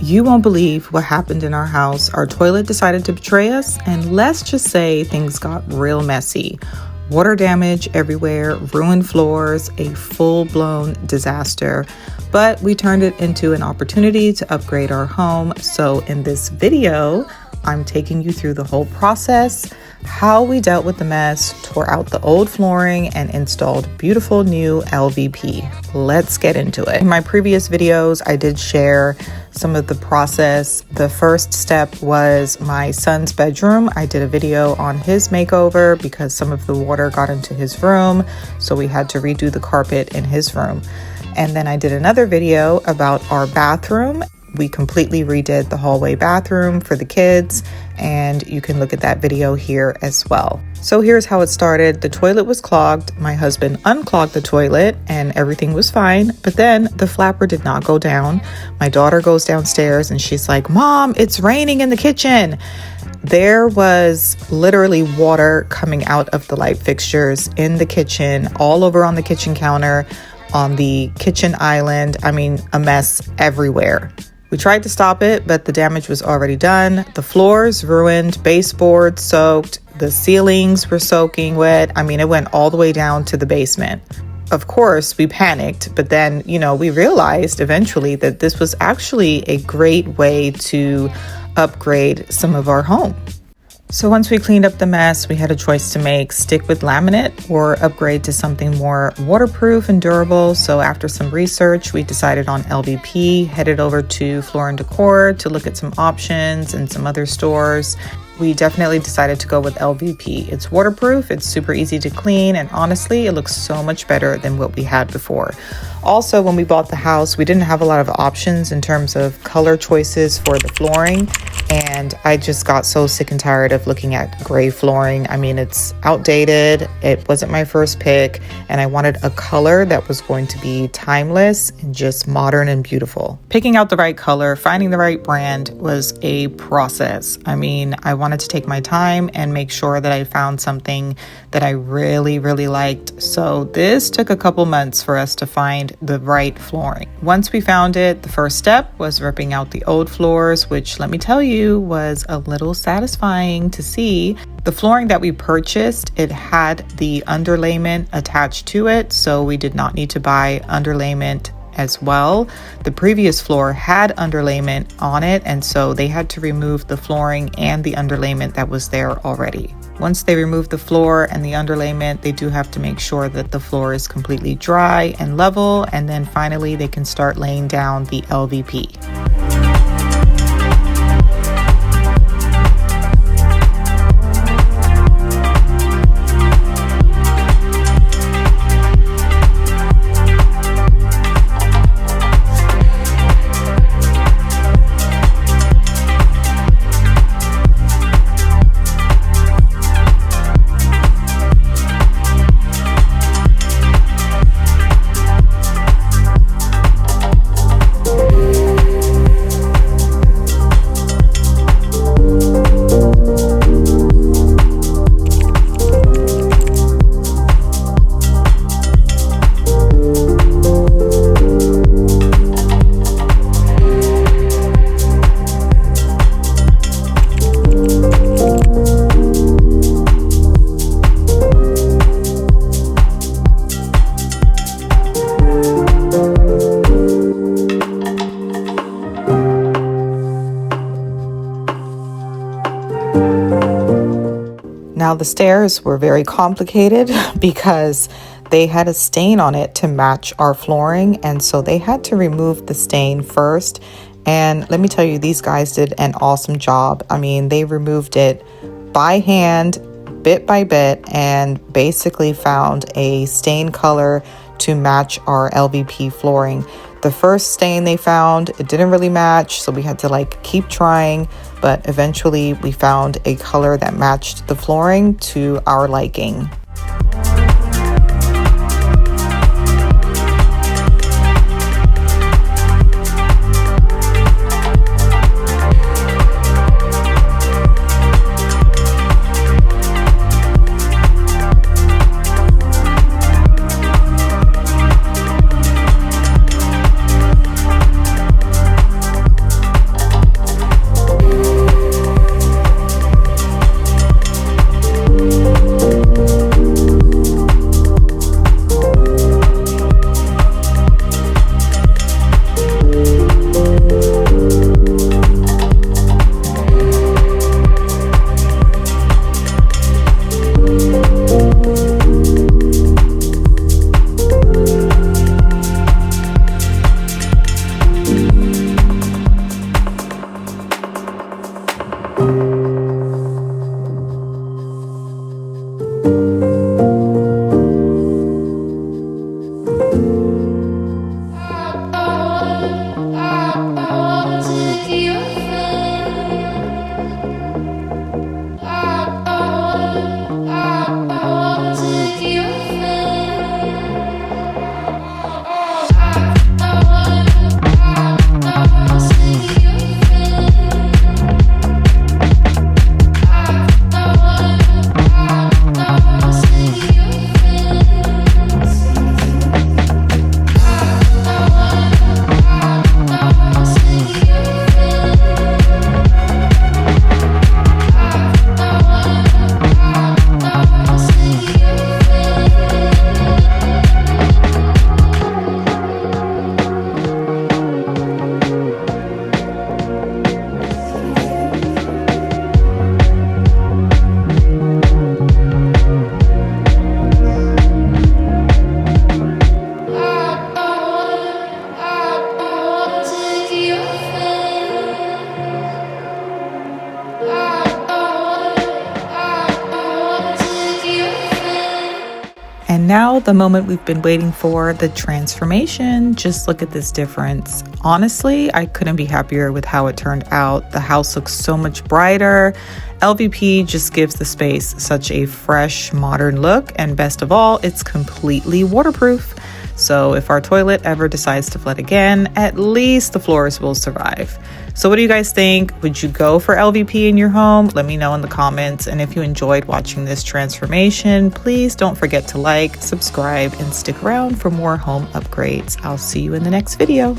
You won't believe what happened in our house. Our toilet decided to betray us, and let's just say things got real messy. Water damage everywhere, ruined floors, a full-blown disaster. But we turned it into an opportunity to upgrade our home. So in this video, I'm taking you through the whole process, how we dealt with the mess, tore out the old flooring, and installed beautiful new LVP. Let's get into it. In my previous videos, I did share some of the process. The first step was my son's bedroom. I did a video on his makeover because some of the water got into his room, so we had to redo the carpet in his room. And then I did another video about our bathroom. We completely redid the hallway bathroom for the kids, and you can look at that video here as well. So here's how it started. The toilet was clogged. My husband unclogged the toilet and everything was fine, but then the flapper did not go down. My daughter goes downstairs and she's like, "Mom, it's raining in the kitchen." There was literally water coming out of the light fixtures in the kitchen, all over on the kitchen counter, on the kitchen island. I mean, a mess everywhere. We tried to stop it, but the damage was already done. The floors ruined, baseboards soaked, the ceilings were soaking wet. I mean, it went all the way down to the basement. Of course, we panicked, but then, we realized eventually that this was actually a great way to upgrade some of our home. So once we cleaned up the mess, we had a choice to make: stick with laminate or upgrade to something more waterproof and durable. So after some research, we decided on LVP, headed over to Floor & Decor to look at some options and some other stores. We definitely decided to go with LVP. It's waterproof, it's super easy to clean, and honestly, it looks so much better than what we had before. Also, when we bought the house, we didn't have a lot of options in terms of color choices for the flooring, and I just got so sick and tired of looking at gray flooring. I mean, it's outdated, it wasn't my first pick, and I wanted a color that was going to be timeless and just modern and beautiful. Picking out the right color, finding the right brand was a process. I mean, I wanted to take my time and make sure that I found something that I really, really liked. So this took a couple months for us to find the right flooring. Once we found it, the first step was ripping out the old floors, which, let me tell you, was a little satisfying to see. The flooring that we purchased, it had the underlayment attached to it, so we did not need to buy underlayment as well. The previous floor had underlayment on it, and so they had to remove the flooring and the underlayment that was there already. Once they remove the floor and the underlayment, they do have to make sure that the floor is completely dry and level, and then finally they can start laying down the LVP. Now the stairs were very complicated because they had a stain on it to match our flooring, and so they had to remove the stain first. And let me tell you, these guys did an awesome job. I mean, they removed it by hand, bit by bit, and basically found a stain color to match our LVP flooring. The first stain they found, it didn't really match, so we had to keep trying, but eventually we found a color that matched the flooring to our liking. And now the moment we've been waiting for, the transformation. Just look at this difference. Honestly, I couldn't be happier with how it turned out. The house looks so much brighter. LVP just gives the space such a fresh, modern look. And best of all, it's completely waterproof. So if our toilet ever decides to flood again, at least the floors will survive. So what do you guys think? Would you go for LVP in your home? Let me know in the comments. And if you enjoyed watching this transformation, please don't forget to like, subscribe, and stick around for more home upgrades. I'll see you in the next video.